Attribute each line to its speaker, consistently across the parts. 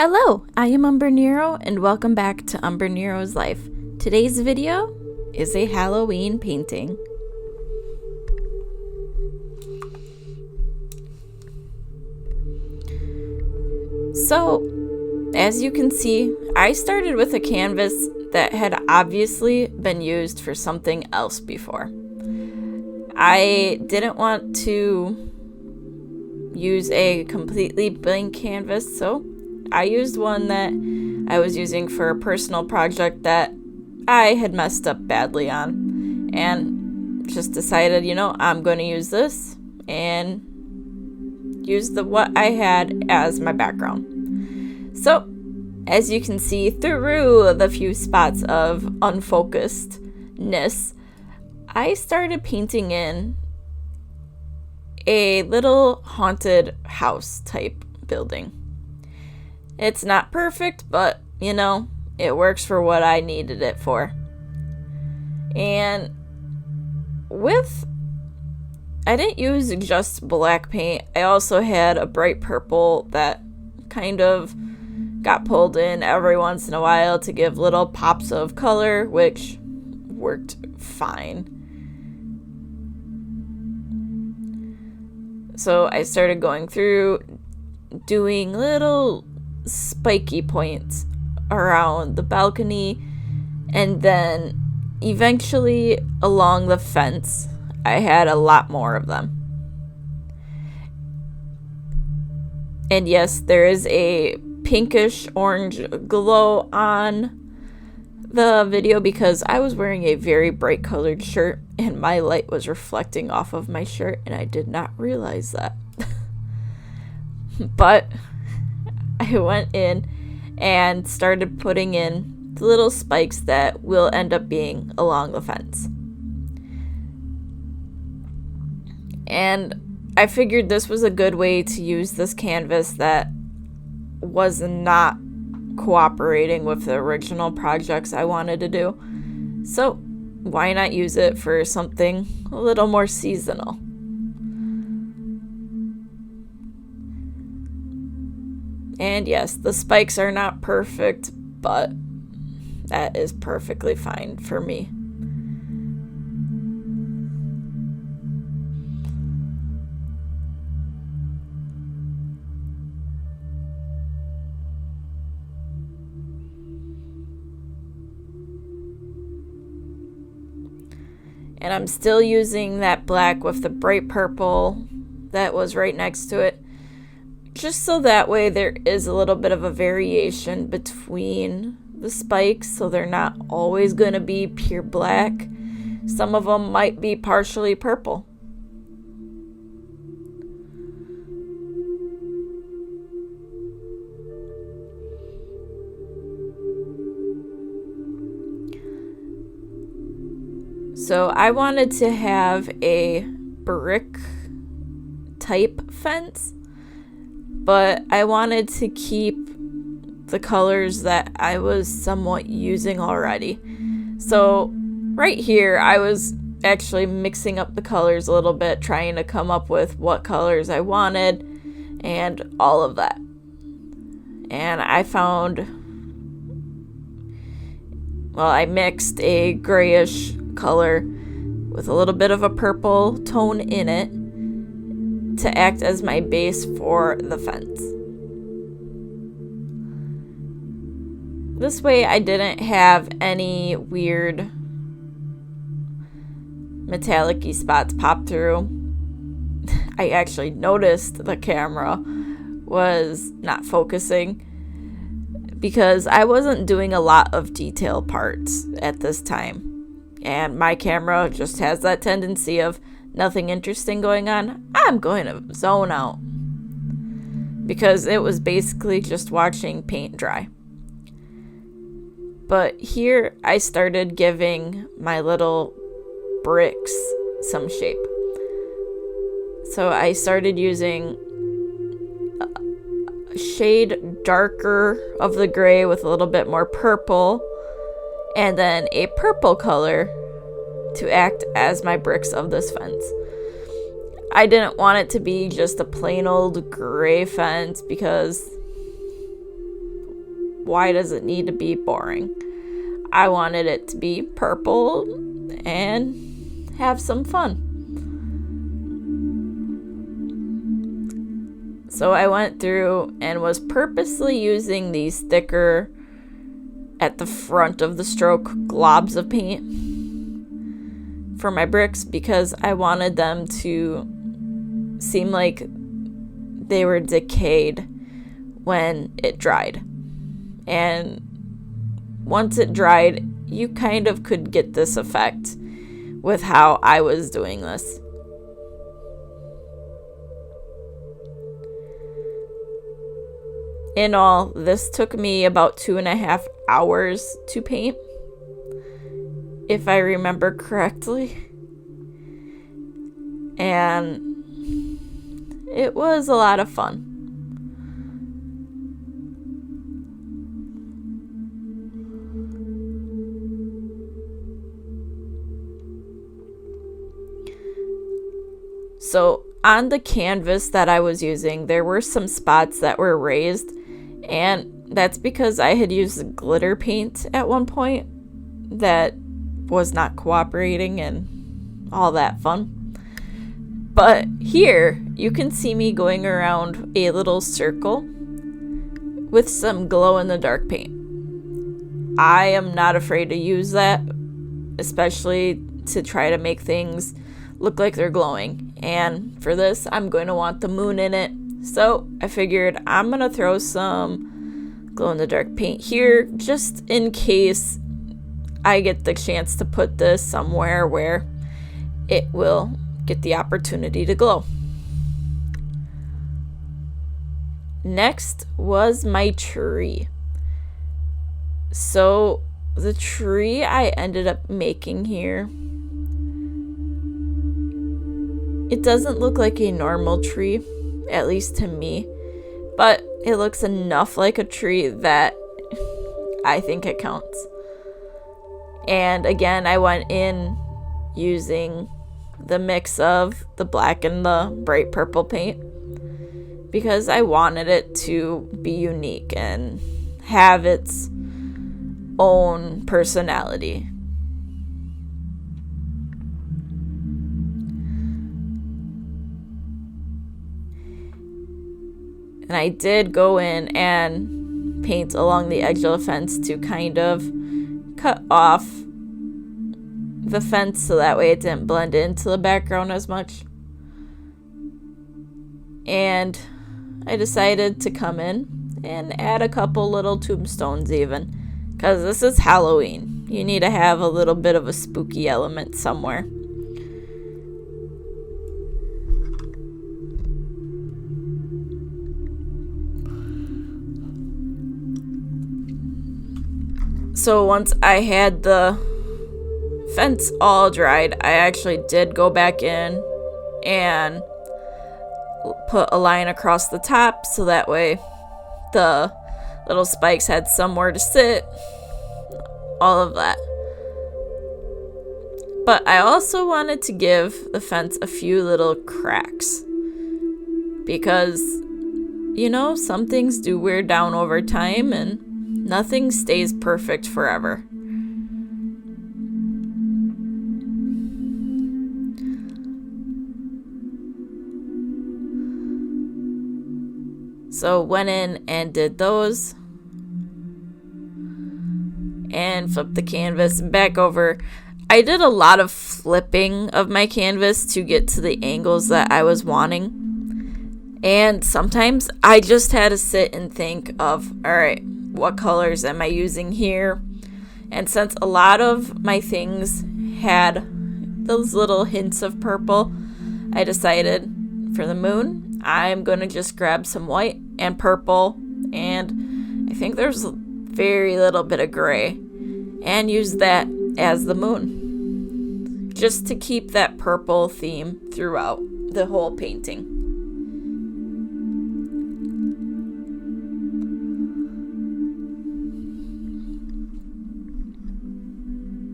Speaker 1: Hello, I am Umbrenero and welcome back to Umbrenero's Life. Today's video is a Halloween painting. So, as you can see, I started with a canvas that had obviously been used for something else before. I didn't want to use a completely blank canvas, so I used one that I was using for a personal project that I had messed up badly on, and just decided, I'm going to use this and use what I had as my background. So, as you can see through the few spots of unfocusedness, I started painting in a little haunted house type building. It's not perfect, but, it works for what I needed it for. And I didn't use just black paint. I also had a bright purple that kind of got pulled in every once in a while to give little pops of color, which worked fine. So I started going through doing little spiky points around the balcony, and then eventually along the fence. I had a lot more of them. And yes, there is a pinkish orange glow on the video because I was wearing a very bright colored shirt and my light was reflecting off of my shirt and I did not realize that. But I went in and started putting in the little spikes that will end up being along the fence. And I figured this was a good way to use this canvas that was not cooperating with the original projects I wanted to do. So why not use it for something a little more seasonal? And yes, the spikes are not perfect, but that is perfectly fine for me. And I'm still using that black with the bright purple that was right next to it, just so that way there is a little bit of a variation between the spikes, so they're not always going to be pure black. Some of them might be partially purple. So I wanted to have a brick type fence, but I wanted to keep the colors that I was somewhat using already. So right here, I was actually mixing up the colors a little bit, trying to come up with what colors I wanted and all of that. And I I mixed a grayish color with a little bit of a purple tone in it to act as my base for the fence. This way I didn't have any weird metallic-y spots pop through. I actually noticed the camera was not focusing because I wasn't doing a lot of detail parts at this time. And my camera just has that tendency of nothing interesting going on. I'm going to zone out. Because it was basically just watching paint dry. But here I started giving my little bricks some shape. So I started using a shade darker of the gray with a little bit more purple. And then a purple color to act as my bricks of this fence. I didn't want it to be just a plain old gray fence because why does it need to be boring? I wanted it to be purple and have some fun. So I went through and was purposely using these thicker, at the front of the stroke, globs of paint for my bricks because I wanted them to seem like they were decayed when it dried. And once it dried, you kind of could get this effect with how I was doing this. In all, this took me about 2.5 hours to paint, if I remember correctly. And it was a lot of fun. So on the canvas that I was using, there were some spots that were raised, and that's because I had used glitter paint at one point that was not cooperating and all that fun. But here, you can see me going around a little circle with some glow-in-the-dark paint. I am not afraid to use that, especially to try to make things look like they're glowing. And for this, I'm going to want the moon in it. So I figured I'm going to throw some glow-in-the-dark paint here just in case I get the chance to put this somewhere where it will get the opportunity to glow. Next was my tree. So the tree I ended up making here, it doesn't look like a normal tree, at least to me, but it looks enough like a tree that I think it counts. And again, I went in using the mix of the black and the bright purple paint because I wanted it to be unique and have its own personality. And I did go in and paint along the edge of the fence to kind of cut off the fence so that way it didn't blend into the background as much. And I decided to come in and add a couple little tombstones even, because this is Halloween. You need to have a little bit of a spooky element somewhere. So once I had the fence all dried, I actually did go back in and put a line across the top so that way the little spikes had somewhere to sit, all of that. But I also wanted to give the fence a few little cracks because, you know, some things do wear down over time and nothing stays perfect forever. So went in and did those and flipped the canvas back over. I did a lot of flipping of my canvas to get to the angles that I was wanting. And sometimes I just had to sit and think of, all right, what colors am I using here? And since a lot of my things had those little hints of purple, I decided for the moon, I'm going to just grab some white and purple, and I think there's a very little bit of gray, and use that as the moon, just to keep that purple theme throughout the whole painting.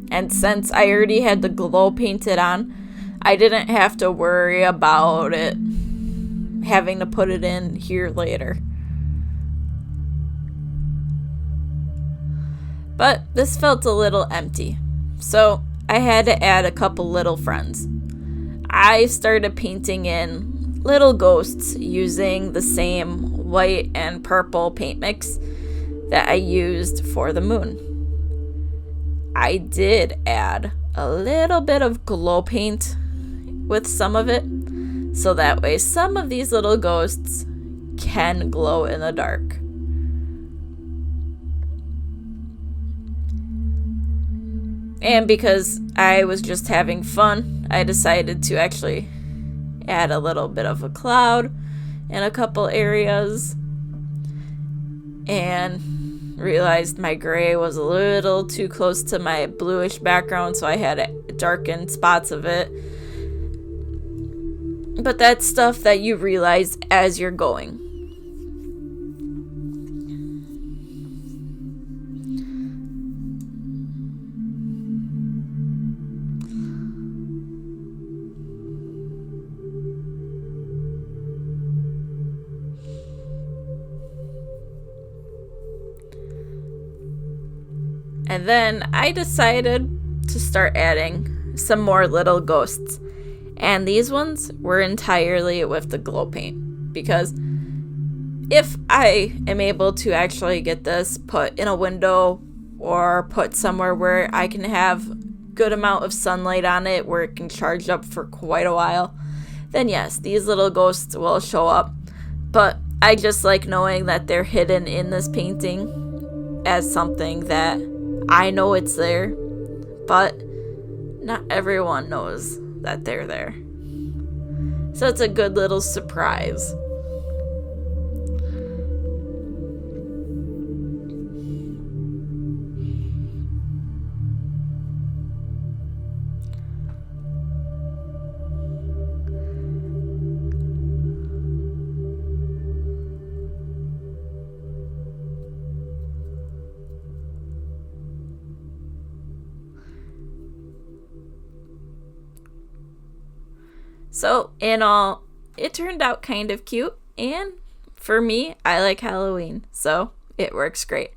Speaker 1: And since I already had the glow painted on, I didn't have to worry about it having to put it in here later. But this felt a little empty, so I had to add a couple little friends. I started painting in little ghosts using the same white and purple paint mix that I used for the moon. I did add a little bit of glow paint with some of it, so that way some of these little ghosts can glow in the dark. And because I was just having fun, I decided to actually add a little bit of a cloud in a couple areas, and realized my gray was a little too close to my bluish background, so I had to darken spots of it. But that's stuff that you realize as you're going. And then I decided to start adding some more little ghosts. And these ones were entirely with the glow paint. Because if I am able to actually get this put in a window or put somewhere where I can have good amount of sunlight on it where it can charge up for quite a while, then yes, these little ghosts will show up. But I just like knowing that they're hidden in this painting as something that I know it's there, but not everyone knows that they're there. So it's a good little surprise. So, in all, it turned out kind of cute, and for me, I like Halloween, so it works great.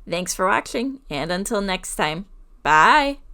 Speaker 1: Thanks for watching, and until next time, bye!